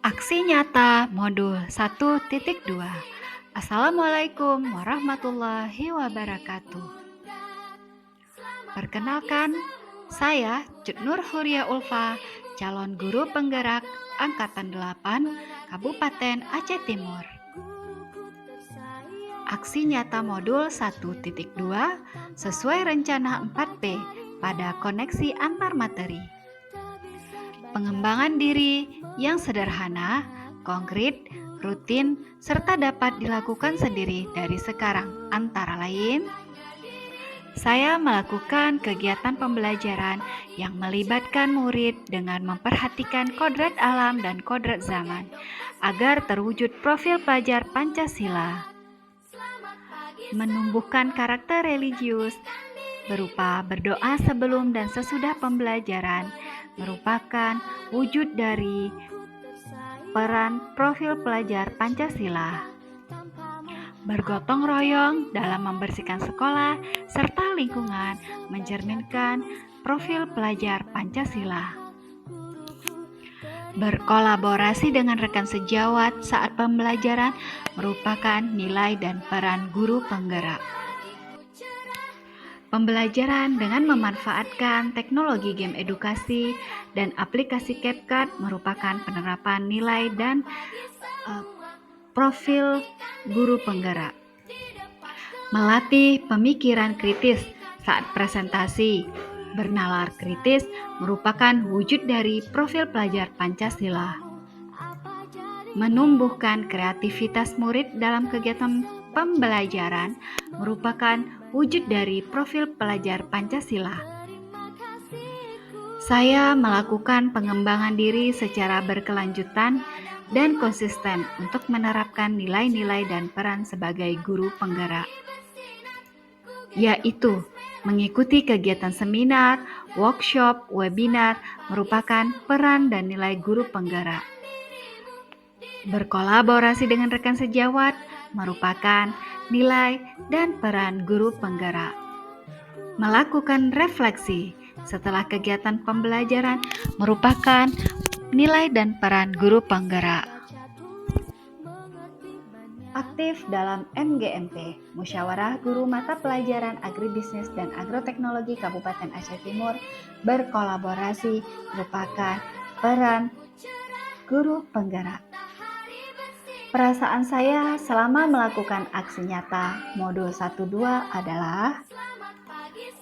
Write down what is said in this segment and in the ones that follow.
Aksi nyata modul 1.2. Assalamualaikum warahmatullahi wabarakatuh. Perkenalkan, saya Cut Nur Huria Ulfa, calon guru penggerak Angkatan 8 Kabupaten Aceh Timur. Aksi nyata modul 1.2 sesuai rencana 4P pada koneksi antar materi. Pengembangan diri yang sederhana, konkret, rutin, serta dapat dilakukan sendiri dari sekarang. Antara lain, saya melakukan kegiatan pembelajaran yang melibatkan murid dengan memperhatikan kodrat alam dan kodrat zaman agar terwujud profil pelajar Pancasila. Menumbuhkan karakter religius berupa berdoa sebelum dan sesudah pembelajaran merupakan wujud dari peran profil pelajar Pancasila. Bergotong royong dalam membersihkan sekolah serta lingkungan mencerminkan profil pelajar Pancasila. Berkolaborasi dengan rekan sejawat saat pembelajaran merupakan nilai dan peran guru penggerak. Pembelajaran dengan memanfaatkan teknologi game edukasi dan aplikasi CapCut merupakan penerapan nilai dan profil guru penggerak. Melatih pemikiran kritis saat presentasi, bernalar kritis merupakan wujud dari profil pelajar Pancasila. Menumbuhkan kreativitas murid dalam kegiatan pembelajaran merupakan wujud dari profil pelajar Pancasila. Saya melakukan pengembangan diri secara berkelanjutan dan konsisten untuk menerapkan nilai-nilai dan peran sebagai guru penggerak, yaitu mengikuti kegiatan seminar, workshop, webinar merupakan peran dan nilai guru penggerak. Berkolaborasi dengan rekan sejawat merupakan nilai dan peran guru penggerak. Melakukan refleksi setelah kegiatan pembelajaran merupakan nilai dan peran guru penggerak. Aktif dalam MGMP, Musyawarah Guru Mata Pelajaran Agribisnis dan Agroteknologi Kabupaten Aceh Timur, berkolaborasi merupakan peran guru penggerak. Perasaan saya selama melakukan aksi nyata modul 1.2 adalah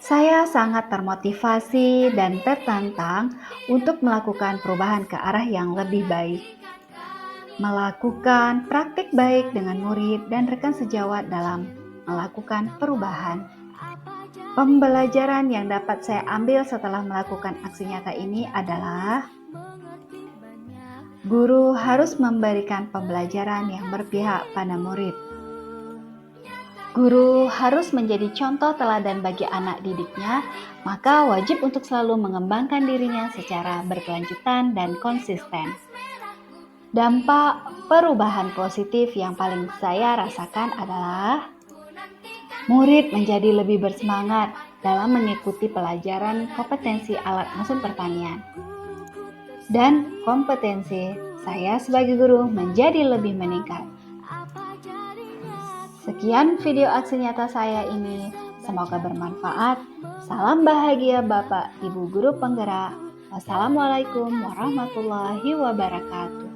saya sangat termotivasi dan tertantang untuk melakukan perubahan ke arah yang lebih baik. Melakukan praktik baik dengan murid dan rekan sejawat dalam melakukan perubahan. Pembelajaran yang dapat saya ambil setelah melakukan aksi nyata ini adalah guru harus memberikan pembelajaran yang berpihak pada murid. Guru harus menjadi contoh teladan bagi anak didiknya, maka wajib untuk selalu mengembangkan dirinya secara berkelanjutan dan konsisten. Dampak perubahan positif yang paling saya rasakan adalah murid menjadi lebih bersemangat dalam mengikuti pelajaran kompetensi alat mesin pertanian. Dan kompetensi saya sebagai guru menjadi lebih meningkat. Sekian video aksi nyata saya ini, semoga bermanfaat. Salam bahagia Bapak Ibu Guru Penggerak. Wassalamualaikum warahmatullahi wabarakatuh.